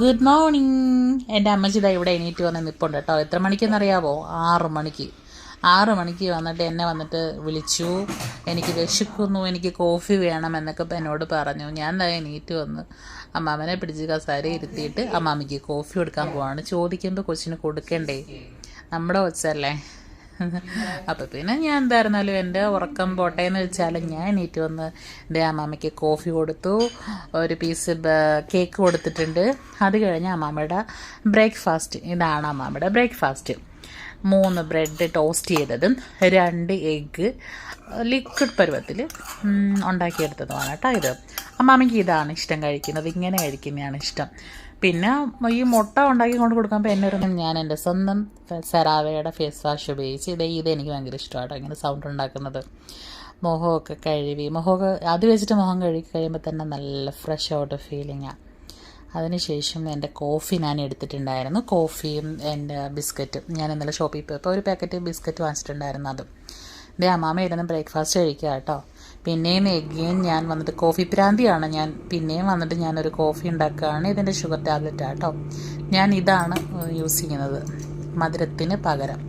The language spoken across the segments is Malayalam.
Good morning. എൻ്റെ അമ്മച്ചി ഇതാ ഇവിടെ എണീറ്റ് വന്ന് നിൽപ്പുണ്ട് കേട്ടോ. എത്ര മണിക്കെന്നറിയാവോ? 6 മണിക്ക്. 6 മണിക്ക് വന്നിട്ട് എന്നെ വന്നിട്ട് വിളിച്ചു. എനിക്ക് വിശക്കുന്നു, എനിക്ക് കോഫി വേണം എന്നൊക്കെ എന്നോട് പറഞ്ഞു. ഞാൻ എന്താ എണീറ്റ് വന്ന് അമ്മാമ്മനെ പിടിച്ച് കസാര ഇരുത്തിയിട്ട് അമ്മാമ്മയ്ക്ക് കോഫി കൊടുക്കാൻ പോവാണ്. ചോദിക്കുമ്പോൾ കൊച്ചിന് കൊടുക്കണ്ടേ, നമ്മുടെ കൊച്ചല്ലേ. അപ്പം പിന്നെ ഞാൻ എന്തായിരുന്നാലും എൻ്റെ ഉറക്കം പോട്ടെ എന്ന് വെച്ചാൽ ഞാൻ എണീറ്റ് വന്ന് എൻ്റെ അമ്മാമ്മയ്ക്ക് കോഫി കൊടുത്തു. ഒരു പീസ് കേക്ക് കൊടുത്തിട്ടുണ്ട്. അത് കഴിഞ്ഞ് അമ്മാമ്മയുടെ ബ്രേക്ക്ഫാസ്റ്റ് ഇതാണ്. അമ്മാമ്മയുടെ ബ്രേക്ക്ഫാസ്റ്റ് 3 ബ്രെഡ് ടോസ്റ്റ് ചെയ്തതും 2 എഗ്ഗ് ലിക്വിഡ് പരുവത്തിൽ ഉണ്ടാക്കിയെടുത്തതുമാണ് കേട്ടോ. ഇത് അമ്മാമ്മയ്ക്ക് ഇതാണ് ഇഷ്ടം, കഴിക്കുന്നത് ഇങ്ങനെ കഴിക്കുന്നതാണ് ഇഷ്ടം. പിന്നെ ഈ മുട്ട ഉണ്ടാക്കി കൊണ്ട് കൊടുക്കുമ്പോൾ എന്നൊരു ഞാൻ എൻ്റെ സ്വന്തം സെറാവയുടെ ഫേസ് വാഷ് ഉപയോഗിച്ച് ഇതെനിക്ക് ഭയങ്കര ഇഷ്ടമാണ് ഇങ്ങനെ സൗണ്ട് ഉണ്ടാക്കുന്നത്. മുഖമൊക്കെ കഴുകി അത് വെച്ചിട്ട് മുഖം കഴുകി കഴിയുമ്പോൾ തന്നെ നല്ല ഫ്രഷ് ഔട്ട് ഫീലിങ്ങാണ്. അതിനുശേഷം എൻ്റെ കോഫി ഞാൻ എടുത്തിട്ടുണ്ടായിരുന്നു. കോഫിയും എൻ്റെ ബിസ്ക്കറ്റും ഞാൻ ഇന്നലെ ഷോപ്പിൽ പോയപ്പോൾ ഒരു പാക്കറ്റ് ബിസ്ക്കറ്റ് വാങ്ങിച്ചിട്ടുണ്ടായിരുന്നു. അതും എൻ്റെ അമ്മാമ്മ ഇരുന്ന് ബ്രേക്ക്ഫാസ്റ്റ് കഴിക്കുക കേട്ടോ. പിന്നെയും എഗെയിൻ ഞാൻ വന്നിട്ട് കോഫി പ്രാന്തിയാണ് ഞാൻ. പിന്നെയും വന്നിട്ട് ഞാനൊരു കോഫി ഉണ്ടാക്കുകയാണ്. ഇതിൻ്റെ ഷുഗർ ടാബ്ലറ്റ് കേട്ടോ. ഞാൻ ഇതാണ് യൂസ് ചെയ്യുന്നത് മധുരത്തിന് പകരം.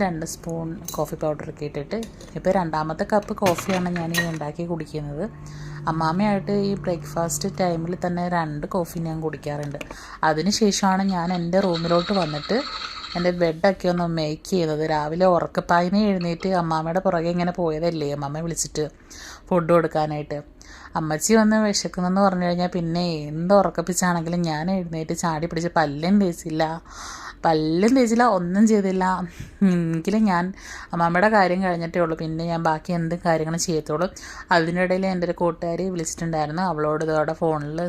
2 സ്പൂൺ കോഫി പൗഡറൊക്കെ ഇട്ടിട്ട് ഇപ്പോൾ 2ാമത്തെ കപ്പ് കോഫിയാണ് ഞാൻ ഈ ഉണ്ടാക്കി കുടിക്കുന്നത്. അമ്മാമ്മയായിട്ട് ഈ ബ്രേക്ക്ഫാസ്റ്റ് ടൈമിൽ തന്നെ 2 കോഫി ഞാൻ കുടിക്കാറുണ്ട്. അതിനുശേഷമാണ് ഞാൻ എൻ്റെ റൂമിലോട്ട് വന്നിട്ട് എൻ്റെ ബെഡൊക്കെ ഒന്ന് മേക്ക് ചെയ്യുന്നത്. രാവിലെ ഉറക്കപ്പായിനെ എഴുന്നേറ്റ് അമ്മാമ്മയുടെ പുറകെ ഇങ്ങനെ പോയതല്ലേ അമ്മാമ്മയെ വിളിച്ചിട്ട് ഫുഡ് കൊടുക്കാനായിട്ട്. അമ്മച്ചി വന്ന് വിശക്കുന്നെന്ന് പറഞ്ഞു കഴിഞ്ഞാൽ പിന്നെ എന്ത് ഉറക്കപ്പിച്ചാണെങ്കിലും ഞാൻ എഴുന്നേറ്റ് ചാടി പിടിച്ച് പല്ലും തേച്ചില്ല, ഒന്നും ചെയ്തില്ല. എങ്കിലും ഞാൻ അമ്മാമ്മയുടെ കാര്യം കഴിഞ്ഞിട്ടേ ഉള്ളൂ. പിന്നെ ഞാൻ ബാക്കി എന്ത് കാര്യങ്ങളും ചെയ്യത്തുള്ളൂ. അതിനിടയിൽ എൻ്റെ ഒരു കൂട്ടുകാരി വിളിച്ചിട്ടുണ്ടായിരുന്നു. അവളോട് ഇതോടെ ഫോണിൽ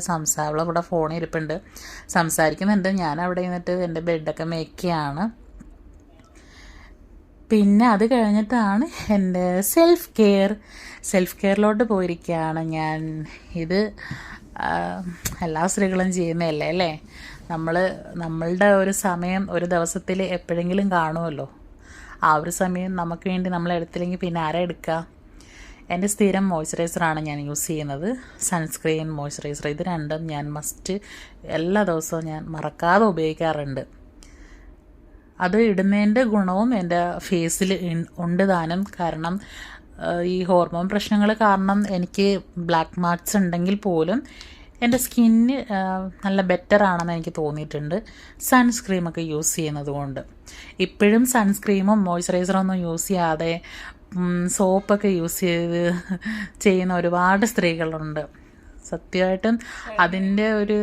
അവളവിടെ ഫോണിൽ ഇരിപ്പുണ്ട്, സംസാരിക്കുന്നുണ്ട്. ഞാൻ അവിടെ നിന്നിട്ട് എൻ്റെ ബെഡൊക്കെ മേക്ക് ചെയ്യാണ്. പിന്നെ അത് കഴിഞ്ഞിട്ടാണ് എൻ്റെ സെൽഫ് കെയറിലോട്ട് പോയിരിക്കുകയാണ് ഞാൻ. ഇത് എല്ലാ സ്ത്രീകളും ചെയ്യുന്നതല്ലേ അല്ലേ. നമ്മളുടെ ഒരു സമയം ഒരു ദിവസത്തിൽ എപ്പോഴെങ്കിലും കാണുമല്ലോ. ആ ഒരു സമയം നമുക്ക് വേണ്ടി നമ്മൾ എടുത്തില്ലെങ്കിൽ പിന്നെ ആരാ എടുക്കുക? എൻ്റെ സ്ഥിരം മോയ്സ്ചറൈസറാണ് ഞാൻ യൂസ് ചെയ്യുന്നത്, സൺസ്ക്രീൻ, മോയ്സ്ചറൈസർ. ഇത് രണ്ടും ഞാൻ മസ്റ്റ് എല്ലാ ദിവസവും ഞാൻ മറക്കാതെ ഉപയോഗിക്കാറുണ്ട്. അത് ഇടുന്നതിൻ്റെ ഗുണവും എൻ്റെ ഫേസിൽ ഉണ്ട് താനും. കാരണം ഈ ഹോർമോൺ പ്രശ്നങ്ങൾ കാരണം എനിക്ക് ബ്ലാക്ക് മാർക്സ് ഉണ്ടെങ്കിൽ പോലും എൻ്റെ സ്കിന്ന് നല്ല ബെറ്ററാണെന്ന് എനിക്ക് തോന്നിയിട്ടുണ്ട് സൺസ്ക്രീമൊക്കെ യൂസ് ചെയ്യുന്നത് കൊണ്ട്. ഇപ്പോഴും സൺസ്ക്രീമും മോയ്സ്ചറൈസറൊന്നും യൂസ് ചെയ്യാതെ സോപ്പൊക്കെ യൂസ് ചെയ്യുന്ന ഒരുപാട് സ്ത്രീകളുണ്ട്. സത്യമായിട്ടും അതിൻ്റെ ഒരു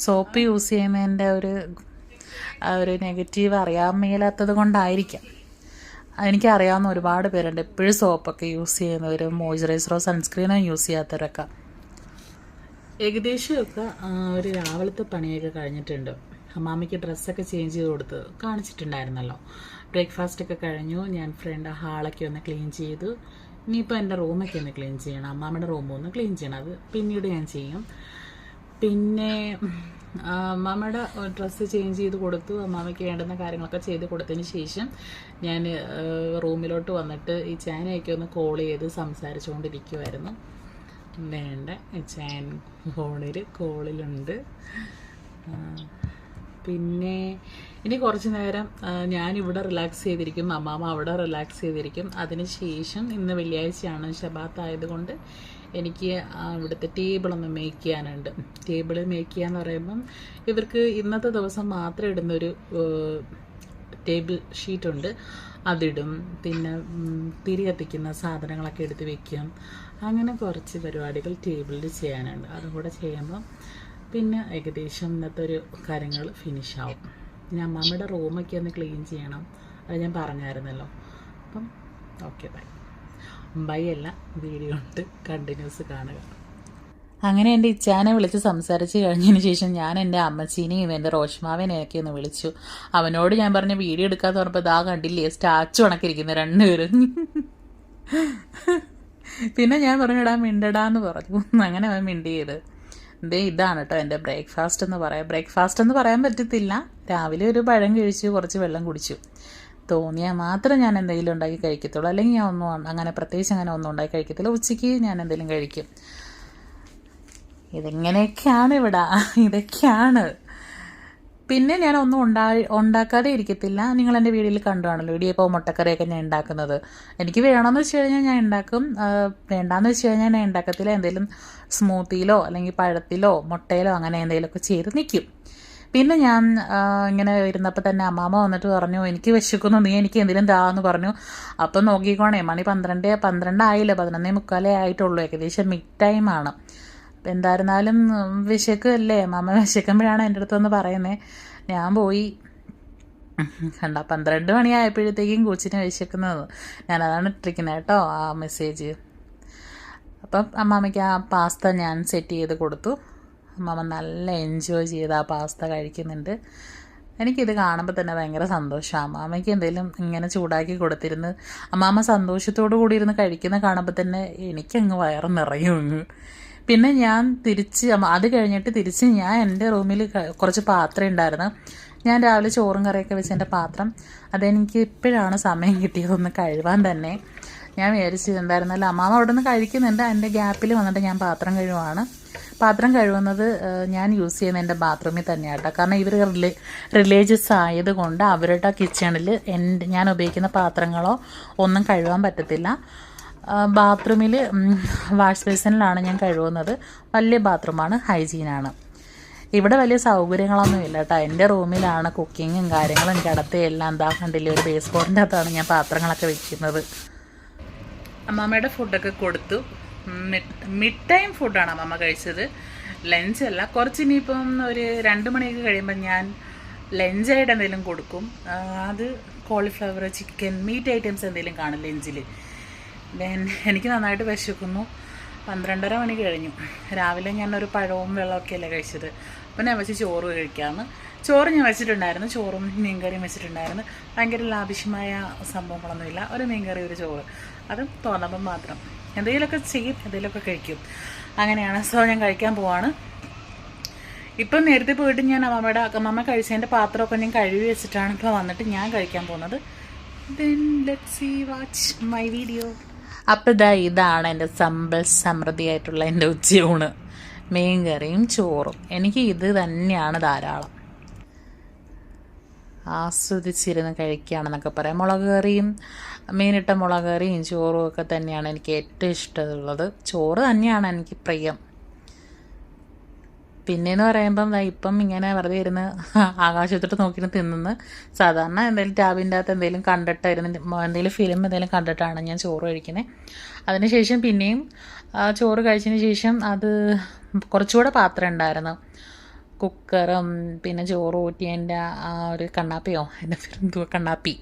സോപ്പ് യൂസ് ചെയ്യുന്നതിൻ്റെ ഒരു നെഗറ്റീവ് അറിയാൻ മേലാത്തത് കൊണ്ടായിരിക്കാം. എനിക്കറിയാവുന്ന ഒരുപാട് പേരുണ്ട് എപ്പോഴും സോപ്പൊക്കെ യൂസ് ചെയ്യുന്നവരും മോയ്സ്ചറൈസറോ സൺസ്ക്രീനോ യൂസ് ചെയ്യാത്തവരൊക്കെ. ഏകദേശമൊക്കെ ഒരു രാവിലത്തെ പണിയൊക്കെ കഴിഞ്ഞിട്ടുണ്ട്. അമ്മാമ്മയ്ക്ക് ഡ്രസ്സൊക്കെ ചേഞ്ച് ചെയ്ത് കൊടുത്ത് കാണിച്ചിട്ടുണ്ടായിരുന്നല്ലോ. ബ്രേക്ക്ഫാസ്റ്റൊക്കെ കഴിഞ്ഞു. ഞാൻ ഹാളൊക്കെ ഒന്ന് ക്ലീൻ ചെയ്തു. ഇനിയിപ്പോൾ എൻ്റെ റൂമൊക്കെ ഒന്ന് ക്ലീൻ ചെയ്യണം. അമ്മാമ്മയുടെ റൂമൊന്ന് ക്ലീൻ ചെയ്യണം. അത് പിന്നീട് ഞാൻ ചെയ്യും. പിന്നെ അമ്മാമ്മയുടെ ഡ്രസ്സ് ചേഞ്ച് ചെയ്ത് കൊടുത്തു. അമ്മാമ്മയ്ക്ക് വേണ്ടുന്ന കാര്യങ്ങളൊക്കെ ചെയ്ത് കൊടുത്തതിന് ശേഷം ഞാൻ റൂമിലോട്ട് വന്നിട്ട് ഈ ചാനയൊക്കെ ഒന്ന് കോൾ ചെയ്ത് സംസാരിച്ചുകൊണ്ടിരിക്കുമായിരുന്നു. വേണ്ട ചാൻ കോളിലുണ്ട്. പിന്നെ ഇനി കുറച്ച് നേരം ഞാനിവിടെ റിലാക്സ് ചെയ്തിരിക്കും, അമ്മാമ്മ അവിടെ റിലാക്സ് ചെയ്തിരിക്കും. അതിനുശേഷം ഇന്ന് വെള്ളിയാഴ്ചയാണ്, ശബാത്ത് ആയതുകൊണ്ട് എനിക്ക് ഇവിടുത്തെ ടേബിളൊന്ന് മേക്ക് ചെയ്യാനുണ്ട്. ടേബിൾ മേക്ക് ചെയ്യാന്ന് പറയുമ്പം ഇവർക്ക് ഇന്നത്തെ ദിവസം മാത്രം ഇടുന്നൊരു ടേബിൾ ഷീറ്റുണ്ട്, അതിടും. പിന്നെ തിരി കത്തിക്കുന്ന സാധനങ്ങളൊക്കെ എടുത്ത് വെക്കും. അങ്ങനെ കുറച്ച് പരിപാടികൾ ടേബിളിൽ ചെയ്യാനുണ്ട്. അതും കൂടെ ചെയ്യുമ്പം പിന്നെ ഏകദേശം ഇന്നത്തെ ഒരു കാര്യങ്ങൾ ഫിനിഷാവും. പിന്നെ അമ്മമ്മയുടെ റൂമൊക്കെ ഒന്ന് ക്ലീൻ ചെയ്യണം, അത് ഞാൻ പറഞ്ഞായിരുന്നല്ലോ. അപ്പം ഓക്കെ, ബൈ അല്ല, വീഡിയോ ഉണ്ട്, കണ്ടിന്യൂസ് കാണുക. അങ്ങനെ എൻ്റെ ഇച്ചാനെ വിളിച്ച് സംസാരിച്ച് കഴിഞ്ഞതിന് ശേഷം ഞാൻ എൻ്റെ അമ്മച്ചീനെയും എൻ്റെ റോഷ്മാവിനെയൊക്കെ ഒന്ന് വിളിച്ചു. അവനോട് ഞാൻ പറഞ്ഞ വീഡിയോ എടുക്കാന്ന് പറഞ്ഞപ്പോൾ ഇതാ കണ്ടില്ലേ സ്റ്റാച്ചു കണക്കിരിക്കുന്നു 2 പേരും. പിന്നെ ഞാൻ പറഞ്ഞിടാ മിണ്ടടാന്ന് പറഞ്ഞു. അങ്ങനെ അവൻ മിണ്ടി ചെയ്ത്. ഇതാണ് കേട്ടോ എൻ്റെ ബ്രേക്ക്ഫാസ്റ്റ് എന്ന് പറയാൻ പറ്റത്തില്ല. രാവിലെ ഒരു പഴം കഴിച്ചു, കുറച്ച് വെള്ളം കുടിച്ചു. തോന്നിയാൽ മാത്രം ഞാൻ എന്തെങ്കിലും ഉണ്ടാക്കി കഴിക്കത്തുള്ളൂ. അല്ലെങ്കിൽ ഞാൻ ഒന്നും അങ്ങനെ പ്രത്യേകിച്ച് അങ്ങനെ ഒന്നും ഉണ്ടാക്കി കഴിക്കത്തില്ല. ഉച്ചയ്ക്ക് ഞാൻ എന്തെങ്കിലും കഴിക്കും. ഇതെങ്ങനെയൊക്കെയാണ് ഇവിടെ, ഇതൊക്കെയാണ്. പിന്നെ ഞാൻ ഒന്നും ഉണ്ടാക്കാതെ ഇരിക്കത്തില്ല. നിങ്ങൾ എൻ്റെ വീഡിയോയിൽ കണ്ടുകാണല്ലോ, ഇടിയപ്പവും മുട്ടക്കറിയൊക്കെ ഞാൻ ഉണ്ടാക്കുന്നത്. എനിക്ക് വേണമെന്ന് വെച്ച് കഴിഞ്ഞാൽ ഞാൻ ഉണ്ടാക്കും, വേണ്ടാന്ന് വെച്ച് കഴിഞ്ഞാൽ ഞാൻ ഉണ്ടാക്കത്തില്ല. എന്തെങ്കിലും സ്മൂത്തിയിലോ അല്ലെങ്കിൽ പഴത്തിലോ മുട്ടയിലോ അങ്ങനെ എന്തെങ്കിലുമൊക്കെ ചെയ്ത് നിൽക്കും. പിന്നെ ഞാൻ ഇങ്ങനെ ഇരുന്നപ്പോൾ തന്നെ അമ്മാമ്മ വന്നിട്ട് പറഞ്ഞു, എനിക്ക് വിശക്കുന്നു, നീ എനിക്ക് എന്തെങ്കിലും താന്ന് പറഞ്ഞു. അപ്പം നോക്കിക്കോണേ, മണി 12 ആയില്ല, 11:45 ആയിട്ടുള്ളൂ. ഏകദേശം മിഡ് ടൈമാണ്. അപ്പം എന്തായിരുന്നാലും വിശക്കല്ലേ, അമ്മ വിശക്കുമ്പോഴാണ് എൻ്റെ അടുത്ത് വന്ന് പറയുന്നത്. ഞാൻ പോയി കണ്ട 12 മണിയായപ്പോഴത്തേക്കും കൊച്ചിനെ വിശക്കുന്നത്. ഞാനതാണ് ഇട്ടിരിക്കുന്നത് കേട്ടോ ആ മെസ്സേജ്. അപ്പം അമ്മാമ്മയ്ക്ക് ആ പാസ്ത ഞാൻ സെറ്റ് ചെയ്ത് കൊടുത്തു. അമ്മാമ്മ നല്ല എൻജോയ് ചെയ്ത് ആ പാസ്ത കഴിക്കുന്നുണ്ട്. എനിക്കിത് കാണുമ്പോൾ തന്നെ ഭയങ്കര സന്തോഷമാണ്. അമ്മാമ്മയ്ക്ക് എന്തെങ്കിലും ഇങ്ങനെ ചൂടാക്കി കൊടുത്തിരുന്ന് അമ്മാമ്മ സന്തോഷത്തോടു കൂടി ഇരുന്ന് കഴിക്കുന്ന കാണുമ്പോൾ തന്നെ എനിക്കങ്ങ് വയറ് നിറയും. പിന്നെ ഞാൻ അത് കഴിഞ്ഞിട്ട് തിരിച്ച് ഞാൻ എൻ്റെ റൂമിൽ കുറച്ച് പാത്രം ഉണ്ടായിരുന്നു. ഞാൻ രാവിലെ ചോറും കറിയൊക്കെ വെച്ച് എൻ്റെ പാത്രം അതെനിക്ക് ഇപ്പോഴാണ് സമയം കിട്ടിയതൊന്ന് കഴുകാൻ തന്നെ. ഞാൻ വിചാരിച്ചത് എന്തായിരുന്നല്ലോ, അമ്മാമ്മ അവിടെ നിന്ന് കഴിക്കുന്നുണ്ട്, എൻ്റെ ഗ്യാപ്പിൽ വന്നിട്ട് ഞാൻ പാത്രം കഴുകുവാണ്. പാത്രം കഴുകുന്നത് ഞാൻ യൂസ് ചെയ്യുന്ന എൻ്റെ ബാത്റൂമിൽ തന്നെയാണ് കേട്ടോ. കാരണം ഇവർ റിലീജിയസ് ആയതുകൊണ്ട് അവരുടെ കിച്ചണിൽ ഞാൻ ഉപയോഗിക്കുന്ന പാത്രങ്ങളോ ഒന്നും കഴുകാൻ പറ്റത്തില്ല. ബാത്റൂമിൽ വാഷ് ബേസിനിലാണ് ഞാൻ കഴുകുന്നത്. വലിയ ബാത്റൂമാണ്, ഹൈജീനാണ്. ഇവിടെ വലിയ സൗകര്യങ്ങളൊന്നും ഇല്ല കേട്ടോ. എൻ്റെ റൂമിലാണ് കുക്കിങ്ങും കാര്യങ്ങളും കിടത്തയും എല്ലാം. എന്താ കണ്ടില്ലേ, ഒരു ബേസ് ബോർഡിൻ്റെ അകത്താണ് ഞാൻ പാത്രങ്ങളൊക്കെ വെക്കുന്നത്. അമ്മാമ്മയുടെ ഫുഡൊക്കെ കൊടുത്തു. മിഡ് ടൈം ഫുഡാണ് അമ്മമ്മ കഴിച്ചത്, ലഞ്ചല്ല. കുറച്ച് ഇനിയിപ്പം ഒരു 2 മണിയൊക്കെ കഴിയുമ്പോൾ ഞാൻ ലഞ്ചായിട്ട് എന്തെങ്കിലും കൊടുക്കും. അത് കോളിഫ്ലവർ, ചിക്കൻ, മീറ്റ് ഐറ്റംസ് എന്തെങ്കിലും കാണും ലഞ്ചിൽ. എനിക്ക് നന്നായിട്ട് വിശക്കുന്നു. 12:30 മണി കഴിഞ്ഞു. രാവിലെ ഞാനൊരു പഴവും വെള്ളമൊക്കെ അല്ലേ കഴിച്ചത്. അപ്പം ഞാൻ വെച്ച് ചോറ് കഴിക്കാമെന്ന്. ചോറ് ഞാൻ വെച്ചിട്ടുണ്ടായിരുന്നു, ചോറും മീൻകറിയും വെച്ചിട്ടുണ്ടായിരുന്നു. ഭയങ്കര ലാഭിഷ്യമായ സംഭവങ്ങളൊന്നുമില്ല, ഒരു മീൻകറി, ഒരു ചോറ്. അതും തോന്നുമ്പം മാത്രം എന്തെങ്കിലുമൊക്കെ ചെയ്യും, എന്തെങ്കിലുമൊക്കെ കഴിക്കും. അങ്ങനെയാണ്. സോ ഞാൻ കഴിക്കാൻ പോവാണ്. ഇപ്പം നേരത്തെ പോയിട്ട് ഞാൻ അമ്മമ്മ കഴിച്ചതിൻ്റെ പാത്രമൊക്കെ ഞാൻ കഴുകി വെച്ചിട്ടാണ് ഇപ്പോൾ വന്നിട്ട് ഞാൻ കഴിക്കാൻ പോകുന്നത്. Then let's see, watch my video. അപ്പോൾ ഇതാണ് എൻ്റെ സമൃദ്ധിയായിട്ടുള്ള എൻ്റെ ഉച്ചയൂണ്. മീൻ കറിയും ചോറും. എനിക്ക് ഇത് തന്നെയാണ് ധാരാളം. ആസ്വദിച്ചിരുന്ന് കഴിക്കുകയാണെന്നൊക്കെ പറയാം. മുളക് കറിയും മീനിട്ട മുളക് കറിയും ചോറും ഒക്കെ തന്നെയാണ് എനിക്ക് ഏറ്റവും ഇഷ്ടമുള്ളത്. ചോറ് തന്നെയാണ് എനിക്ക് പ്രിയം. പിന്നെയെന്ന് പറയുമ്പം ഇപ്പം ഇങ്ങനെ വെറുതെ ഇരുന്ന് ആകാശത്തോട്ട് നോക്കിയിട്ട് തിന്നുന്നു. സാധാരണ എന്തെങ്കിലും ടാബിൻ്റെ അകത്ത് എന്തെങ്കിലും കണ്ടിട്ടായിരുന്നു, എന്തെങ്കിലും ഫിലിം എന്തെങ്കിലും കണ്ടിട്ടാണ് ഞാൻ ചോറ് കഴിക്കുന്നത്. അതിനുശേഷം പിന്നെയും ചോറ് കഴിച്ചതിന് ശേഷം അത് കുറച്ചുകൂടെ പാത്രം ഉണ്ടായിരുന്നു. കുക്കറും പിന്നെ ചോറ് ഊറ്റിയതിൻ്റെ ആ ഒരു കണ്ണാപ്പിയോ, എൻ്റെ പേരെന്തോ കണ്ണാപ്പി,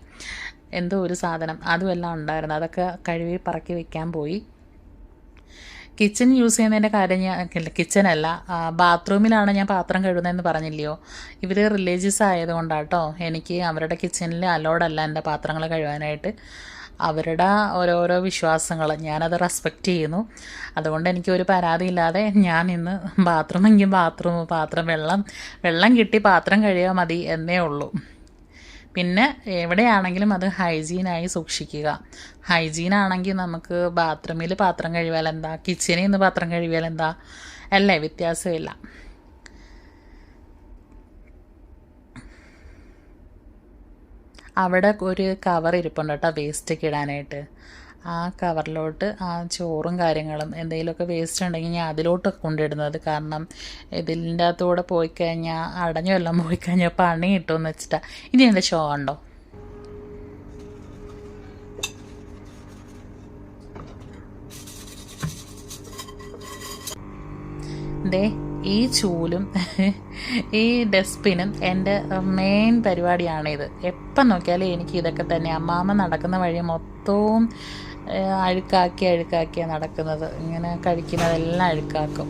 എന്തോ ഒരു സാധനം, അതുമെല്ലാം ഉണ്ടായിരുന്നു. അതൊക്കെ കഴുകി പറക്കി വെക്കാൻ പോയി. കിച്ചൺ യൂസ് ചെയ്യുന്നതിൻ്റെ കാര്യം കിച്ചണല്ല, ബാത്റൂമിലാണ് ഞാൻ പാത്രം കഴുകുന്നതെന്ന് പറഞ്ഞില്ലയോ. ഇവർ റിലീജിയസ് ആയതുകൊണ്ടാട്ടോ എനിക്ക് അവരുടെ കിച്ചണിൽ അലോഡല്ല എൻ്റെ പാത്രങ്ങൾ കഴുകാനായിട്ട്. അവരുടെ ഓരോരോ വിശ്വാസങ്ങൾ ഞാനത് റെസ്പെക്റ്റ് ചെയ്യുന്നു. അതുകൊണ്ട് എനിക്കൊരു പരാതിയില്ലാതെ ഞാൻ ഇന്ന് ബാത്റൂമെങ്കിൽ പാത്രം വെള്ളം കിട്ടി പാത്രം കഴുകിയാൽ മതി എന്നേ ഉള്ളൂ. പിന്നെ എവിടെയാണെങ്കിലും അത് ഹൈജീനായി സൂക്ഷിക്കുക. ഹൈജീനാണെങ്കിൽ നമുക്ക് ബാത്റൂമിൽ പാത്രം കഴുകിയാൽ എന്താ, കിച്ചണിൽ നിന്ന് പാത്രം കഴുകിയാൽ എന്താ, അല്ലേ, വ്യത്യാസമില്ല. അവിടെ ഒരു കവർ ഇരിപ്പുണ്ട് കേട്ടോ വേസ്റ്റൊക്കെ ഇടാനായിട്ട്. ആ കവറിലോട്ട് ആ ചോറും കാര്യങ്ങളും എന്തെങ്കിലുമൊക്കെ വേസ്റ്റ് ഉണ്ടെങ്കിൽ ഞാൻ അതിലോട്ടൊക്കെ കൊണ്ടിടുന്നത്. കാരണം ഇതിൻ്റെ അകത്തൂടെ പോയി കഴിഞ്ഞാൽ അടഞ്ഞു എല്ലാം പോയി കഴിഞ്ഞാൽ പണി കിട്ടുമെന്ന് വെച്ചിട്ടാണ്. ഇനി എൻ്റെ ഷോ ഉണ്ടോ? ദേ ഈ ചൂലും ഈ ഡസ്റ്റ്ബിനും എൻ്റെ മെയിൻ പരിപാടിയാണിത്. എപ്പം നോക്കിയാലും എനിക്ക് ഇതൊക്കെ തന്നെ. അമ്മാമ്മ നടക്കുന്ന വഴി മൊത്തവും അഴുക്കാക്കിയാണ് നടക്കുന്നത്. ഇങ്ങനെ കഴിക്കുന്നതെല്ലാം അഴുക്കാക്കും,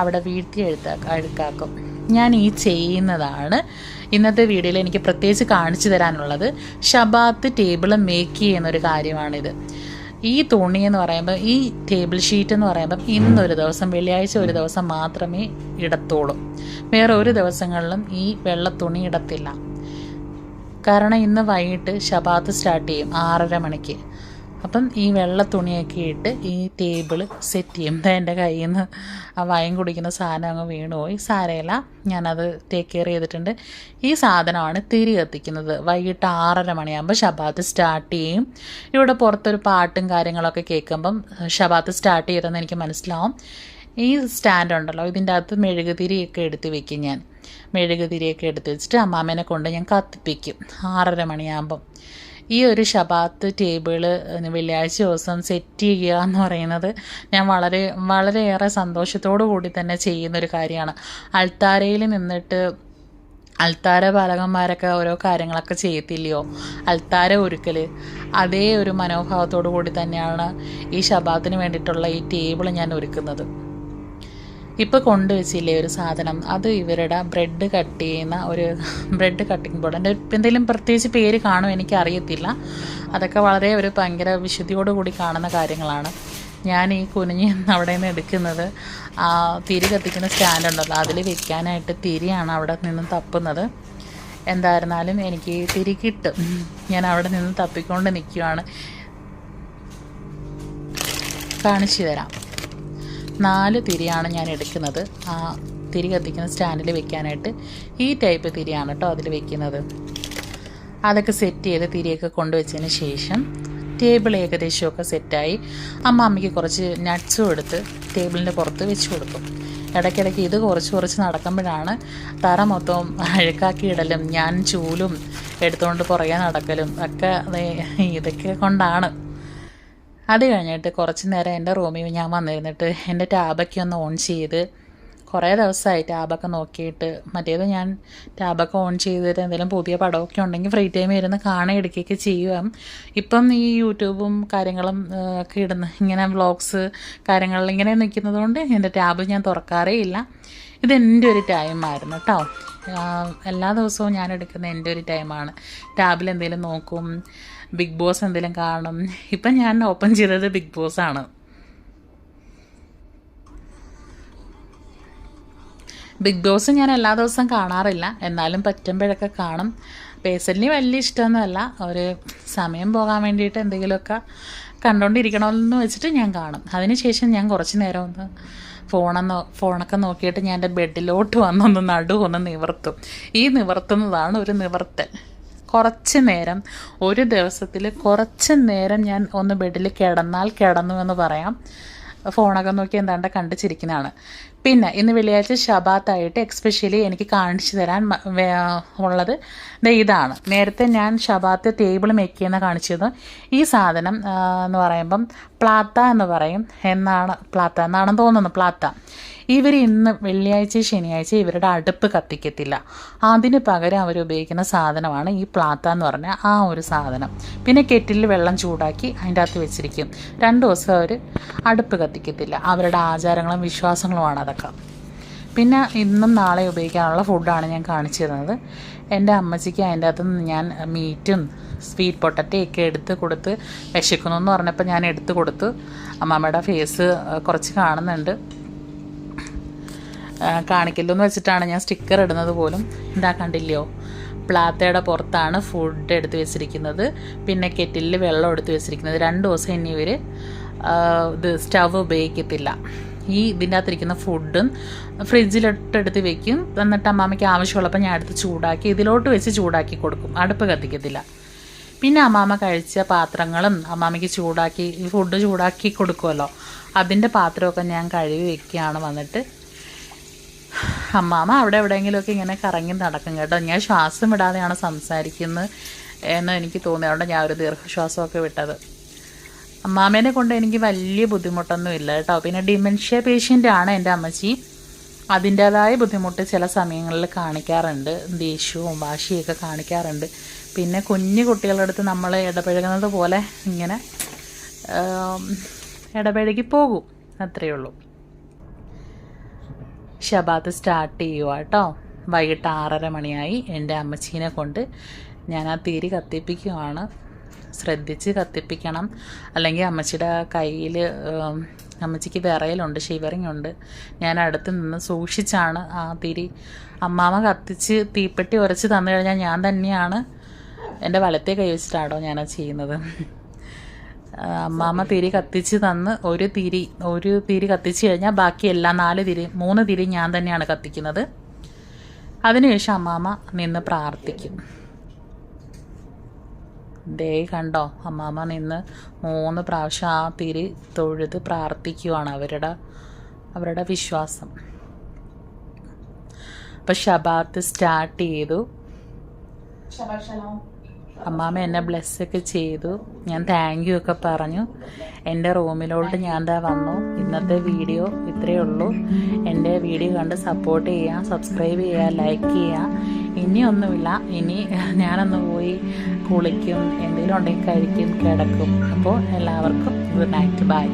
അവിടെ വീട്ടിൽ അഴുക്കാക്കും. ഞാൻ ഈ ചെയ്യുന്നതാണ് ഇന്നത്തെ വീഡിയോയിൽ എനിക്ക് പ്രത്യേകിച്ച് കാണിച്ചു തരാനുള്ളത്. ഷബാത്ത് ടേബിൾ മേക്ക് ചെയ്യുന്നൊരു കാര്യമാണിത്. ഈ തുണി എന്ന് പറയുമ്പോൾ, ഈ ടേബിൾ ഷീറ്റ് എന്ന് പറയുമ്പം ഇന്നൊരു ദിവസം, വെള്ളിയാഴ്ച ഒരു ദിവസം മാത്രമേ ഇടത്തുള്ളൂ. വേറെ ഒരു ദിവസങ്ങളിലും ഈ വെള്ള തുണി ഇടത്തില്ല. കാരണം ഇന്ന് വൈകിട്ട് ശബാത്ത് സ്റ്റാർട്ട് ചെയ്യും 6:30 മണിക്ക്. അപ്പം ഈ വെള്ള തുണിയൊക്കെ ഇട്ട് ഈ ടേബിൾ സെറ്റ് ചെയ്യും. എൻ്റെ കയ്യിൽ നിന്ന് ആ വൈൻ കുടിക്കുന്ന സാധനം അങ്ങ് വീണുപോയി. സാരമില്ല, ഞാനത് ടേക്ക് കെയർ ചെയ്തിട്ടുണ്ട്. ഈ സാധനമാണ് തിരി കത്തിക്കുന്നത്. വൈകിട്ട് 6:30 മണിയാകുമ്പോൾ ശബാത്ത് സ്റ്റാർട്ട് ചെയ്യും. ഇവിടെ പുറത്തൊരു പാട്ടും കാര്യങ്ങളൊക്കെ കേൾക്കുമ്പം ശബാത്ത് സ്റ്റാർട്ട് ചെയ്തെന്ന് എനിക്ക് മനസ്സിലാവും. ഈ സ്റ്റാൻഡ് ഉണ്ടല്ലോ, ഇതിൻ്റെ അകത്ത് മെഴുകുതിരിയൊക്കെ എടുത്ത് വെക്കും. ഞാൻ മെഴുകുതിരിയൊക്കെ എടുത്ത് വെച്ചിട്ട് അമ്മാമ്മേനെ കൊണ്ട് ഞാൻ കത്തിപ്പിക്കും 6:30 മണിയാകുമ്പം. ഈ ഒരു ശബാത്ത് ടേബിള് വെള്ളിയാഴ്ച ദിവസം സെറ്റ് ചെയ്യുക എന്ന് പറയുന്നത് ഞാൻ വളരെയേറെ സന്തോഷത്തോടു കൂടി തന്നെ ചെയ്യുന്നൊരു കാര്യമാണ്. അൾത്താരയിൽ നിന്നിട്ട് അൾത്താര പാലകന്മാരൊക്കെ ഓരോ കാര്യങ്ങളൊക്കെ ചെയ്യത്തില്ലയോ, അൾത്താര ഒരുക്കൽ, അതേ ഒരു മനോഭാവത്തോടു കൂടി തന്നെയാണ് ഈ ശബാത്തിന് വേണ്ടിയിട്ടുള്ള ഈ ടേബിൾ ഞാൻ ഒരുക്കുന്നത്. ഇപ്പോൾ കൊണ്ടുവച്ചില്ലേ ഒരു സാധനം, അത് ഇവരുടെ ബ്രെഡ് കട്ട് ചെയ്യുന്ന ഒരു ബ്രെഡ് കട്ടിങ് ബോർഡ്. എൻ്റെ എന്തെങ്കിലും പ്രത്യേകിച്ച് പേര് കാണും എനിക്കറിയത്തില്ല. അതൊക്കെ വളരെ ഒരു ഭയങ്കര വിശുദ്ധിയോടുകൂടി കാണുന്ന കാര്യങ്ങളാണ്. ഞാൻ ഈ കുനിഞ്ഞ് അവിടെ നിന്ന് എടുക്കുന്നത് ആ തിരി കത്തിക്കുന്ന സ്റ്റാൻഡ് ഉണ്ടല്ലോ, അതിൽ വെക്കാനായിട്ട് തിരിയാണ് അവിടെ നിന്ന് തപ്പുന്നത്. എന്തായിരുന്നാലും എനിക്ക് തിരി കിട്ടും. ഞാൻ അവിടെ നിന്ന് തപ്പിക്കൊണ്ട് നിൽക്കുകയാണ്. കാണിച്ചു തരാം. 4 തിരിയാണ് ഞാൻ എടുക്കുന്നത് ആ തിരി കത്തിക്കുന്ന സ്റ്റാൻഡിൽ വെക്കാനായിട്ട്. ഈ ടൈപ്പ് തിരിയാണ് കേട്ടോ അതിൽ വെക്കുന്നത്. അതൊക്കെ സെറ്റ് ചെയ്ത് തിരിയൊക്കെ കൊണ്ടുവച്ചതിന് ശേഷം ടേബിൾ ഏകദേശമൊക്കെ സെറ്റായി. അമ്മയ്ക്ക് കുറച്ച് നട്ട്സും എടുത്ത് ടേബിളിൻ്റെ പുറത്ത് വെച്ച് കൊടുക്കും. ഇടയ്ക്കിടയ്ക്ക് ഇത് കുറച്ച് നടക്കുമ്പോഴാണ് തറ മൊത്തം അഴുക്കാക്കി ഇടലും ഞാൻ ചൂലും എടുത്തുകൊണ്ട് പുറകെ നടക്കലും ഒക്കെ ഇതൊക്കെ കൊണ്ടാണ്. അത് കഴിഞ്ഞിട്ട് കുറച്ച് നേരം എൻ്റെ റൂമിൽ ഞാൻ വന്നിരുന്നിട്ട് എൻ്റെ ടാബൊക്കെ ഒന്ന് ഓൺ ചെയ്ത്, കുറേ ദിവസമായി ടാബൊക്കെ നോക്കിയിട്ട്. മറ്റേത് ഞാൻ ടാബൊക്കെ ഓൺ ചെയ്തിട്ട് എന്തെങ്കിലും പുതിയ പടമൊക്കെ ഉണ്ടെങ്കിൽ ഫ്രീ ടൈം ഇരുന്ന് എടുക്കുകയൊക്കെ ചെയ്യുക. ഇപ്പം ഈ യൂട്യൂബും കാര്യങ്ങളും ഒക്കെ ഇടുന്ന ഇങ്ങനെ വ്ളോഗ്സ് കാര്യങ്ങളിൽ ഇങ്ങനെ നിൽക്കുന്നത് കൊണ്ട് എൻ്റെ ടാബ് ഞാൻ തുറക്കാറേ ഇല്ല. ഇതെൻ്റെ ഒരു ടൈമായിരുന്നു കേട്ടോ. എല്ലാ ദിവസവും ഞാൻ എടുക്കുന്ന എൻ്റെ ഒരു ടൈമാണ്. ടാബിൽ എന്തെങ്കിലും നോക്കും, ബിഗ് ബോസ് എന്തെങ്കിലും കാണും. ഇപ്പം ഞാൻ ഓപ്പൺ ചെയ്തത് ബിഗ് ബോസാണ്. ബിഗ് ബോസ് ഞാൻ എല്ലാ ദിവസവും കാണാറില്ല, എന്നാലും പറ്റുമ്പോഴൊക്കെ കാണും. പേഴ്സണലി വലിയ ഇഷ്ടമൊന്നുമല്ല, ഒരു സമയം പോകാൻ വേണ്ടിയിട്ട് എന്തെങ്കിലുമൊക്കെ കണ്ടുകൊണ്ടിരിക്കണമെന്ന് വെച്ചിട്ട് ഞാൻ കാണും. അതിനുശേഷം ഞാൻ കുറച്ച് നേരം ഒന്ന് ഫോണൊക്കെ നോക്കിയിട്ട് ഞാൻ എൻ്റെ ബെഡിലോട്ട് വന്നൊന്ന് നടുവൊന്ന് നിവർത്തും. ഈ നിവർത്തുന്നതാണ് ഒരു നിവർത്തൽ. കുറച്ച് നേരം, ഒരു ദിവസത്തിൽ കുറച്ച് നേരം ഞാൻ ഒന്ന് ബെഡിൽ കിടന്നു എന്ന് പറയാം. ഫോണൊക്കെ നോക്കി എന്താണ്ട് കണ്ടിച്ചിരിക്കുന്നതാണ്. പിന്നെ ഇന്ന് വെള്ളിയാഴ്ച ശബാത്തായിട്ട് എക്സ്പെഷ്യലി എനിക്ക് കാണിച്ചു തരാൻ ഉള്ളത് ഇതാണ്. നേരത്തെ ഞാൻ ശബാത്ത് ടേബിൾ മേക്ക് ചെയ്യുന്ന കാണിച്ചത്. ഈ സാധനം എന്ന് പറയുമ്പം പ്ലാത്ത എന്ന് പറയും പ്ലാത്ത എന്നാണെന്ന് തോന്നുന്നു. പ്ലാത്ത ഇവർ ഇന്ന് വെള്ളിയാഴ്ച ശനിയാഴ്ച ഇവരുടെ അടുപ്പ് കത്തിക്കത്തില്ല. അതിന് പകരം അവർ ഉപയോഗിക്കുന്ന സാധനമാണ് ഈ പ്ലാത്ത എന്ന് പറഞ്ഞ ആ ഒരു സാധനം. പിന്നെ കെറ്റിലിൽ വെള്ളം ചൂടാക്കി അതിൻ്റെ അകത്ത് വെച്ചിരിക്കും. 2 ദിവസം അവർ അടുപ്പ് കത്തിക്കത്തില്ല. അവരുടെ ആചാരങ്ങളും വിശ്വാസങ്ങളുമാണ് അതൊക്കെ. പിന്നെ ഇന്നും നാളെ ഉപയോഗിക്കാനുള്ള ഫുഡാണ് ഞാൻ കാണിച്ചു തരുന്നത്. എൻ്റെ അമ്മച്ചിക്ക് അതിൻ്റെ അകത്ത് ഞാൻ മീറ്റും സ്വീറ്റ് പൊട്ടറ്റയൊക്കെ എടുത്ത് കൊടുത്ത് വിശക്കുന്നു എന്ന് പറഞ്ഞപ്പോൾ ഞാൻ എടുത്ത് കൊടുത്തു. അമ്മമ്മയുടെ ഫേസ് കുറച്ച് കാണുന്നുണ്ട്. കാണിക്കല്ലെന്ന് വെച്ചിട്ടാണ് ഞാൻ സ്റ്റിക്കർ ഇടുന്നത് പോലും. എന്താ കണ്ടില്ലയോ, പ്ലാത്തയുടെ പുറത്താണ് ഫുഡ് എടുത്ത് വെച്ചിരിക്കുന്നത്. പിന്നെ കെറ്റിലിൽ വെള്ളം എടുത്ത് വെച്ചിരിക്കുന്നത്. 2 ദിവസം ഇനി ഇവർ ഇത് സ്റ്റവ് ഉപയോഗിക്കത്തില്ല. ഇതിൻ്റെ അകത്തിരിക്കുന്ന ഫുഡും ഫ്രിഡ്ജിലിട്ടെടുത്ത് വെക്കും. എന്നിട്ട് അമ്മാമ്മയ്ക്ക് ആവശ്യമുള്ളപ്പോൾ ഞാൻ എടുത്ത് ചൂടാക്കി ഇതിലോട്ട് വെച്ച് ചൂടാക്കി കൊടുക്കും. അടുപ്പ് കത്തിക്കത്തില്ല. പിന്നെ അമ്മാമ്മ കഴിച്ച പാത്രങ്ങളും അമ്മാമ്മയ്ക്ക് ചൂടാക്കി ഈ ഫുഡ് ചൂടാക്കി കൊടുക്കുമല്ലോ, അതിൻ്റെ പാത്രമൊക്കെ ഞാൻ കഴുകി വെക്കുകയാണ്. വന്നിട്ട് അമ്മാമ്മ അവിടെ എവിടെയെങ്കിലുമൊക്കെ ഇങ്ങനെ കറങ്ങി നടക്കും കേട്ടോ. ഞാൻ ശ്വാസം വിടാതെയാണ് സംസാരിക്കുന്നത് എന്ന് എനിക്ക് തോന്നി. അതുകൊണ്ട് ഞാൻ ഒരു ദീർഘശ്വാസമൊക്കെ വിട്ടത്. അമ്മാമ്മേനെ കൊണ്ട് എനിക്ക് വലിയ ബുദ്ധിമുട്ടൊന്നും ഇല്ല കേട്ടോ. പിന്നെ ഡിമെൻഷ്യ പേഷ്യൻ്റാണ് എൻ്റെ അമ്മച്ചി. അതിൻ്റേതായ ബുദ്ധിമുട്ട് ചില സമയങ്ങളിൽ കാണിക്കാറുണ്ട്. ദേഷ്യവും വാശിയൊക്കെ കാണിക്കാറുണ്ട്. പിന്നെ കുഞ്ഞു കുട്ടികളുടെ അടുത്ത് നമ്മൾ ഇടപഴകുന്നത് പോലെ ഇങ്ങനെ ഇടപഴകി പോകും, അത്രയേ ഉള്ളൂ. ശബാത്ത് സ്റ്റാർട്ട് ചെയ്യുക കേട്ടോ. വൈകിട്ട് 6:30 മണിയായി. എൻ്റെ അമ്മച്ചീനെ കൊണ്ട് ഞാൻ ആ തിരി കത്തിപ്പിക്കുകയാണ്. ശ്രദ്ധിച്ച് കത്തിപ്പിക്കണം, അല്ലെങ്കിൽ അമ്മച്ചിയുടെ കയ്യിൽ അമ്മച്ചിക്ക് വിറയലുണ്ട്, ഷിവറിങ് ഉണ്ട്. ഞാൻ അടുത്ത് നിന്ന് സൂക്ഷിച്ചാണ് ആ തിരി. അമ്മാമ്മ കത്തിച്ച് തീപ്പെട്ടി ഉരച്ച് തന്നു കഴിഞ്ഞാൽ ഞാൻ തന്നെയാണ് എൻ്റെ വലത്തെ കൈ വെച്ചിട്ടാണോ ഞാനത് ചെയ്യുന്നത്. അമ്മാമ്മ തിരി കത്തിച്ച് തന്ന് ഒരു തിരി കത്തിച്ച് കഴിഞ്ഞാൽ ബാക്കി എല്ലാം 3 തിരി ഞാൻ തന്നെയാണ് കത്തിക്കുന്നത്. അതിനുശേഷം അമ്മാമ്മ നിന്ന് പ്രാർത്ഥിക്കും. ദേ കണ്ടോ, അമ്മാമ്മ നിന്ന് 3 പ്രാവശ്യം ആ തിരി തൊഴുത് പ്രാർത്ഥിക്കുവാണ്, അവരുടെ വിശ്വാസം. അപ്പം ഷബാത്ത് സ്റ്റാർട്ട് ചെയ്തു. അമ്മാമ്മ എന്നെ ബ്ലെസ്സൊക്കെ ചെയ്തു. ഞാൻ താങ്ക് യു ഒക്കെ പറഞ്ഞു. എൻ്റെ റൂമിലോട്ട് ഞാൻ വന്നു. ഇന്നത്തെ വീഡിയോ ഇത്രയേ ഉള്ളൂ. എൻ്റെ വീഡിയോ കണ്ട് സപ്പോർട്ട് ചെയ്യുക, സബ്സ്ക്രൈബ് ചെയ്യുക, ലൈക്ക് ചെയ്യുക. ഇനിയൊന്നുമില്ല, ഇനി ഞാനൊന്ന് പോയി കുളിക്കും, എന്തെങ്കിലും ഉണ്ടെങ്കിൽ കഴിക്കും, കിടക്കും. അപ്പോൾ എല്ലാവർക്കും ഗുഡ് നൈറ്റ്, ബൈ.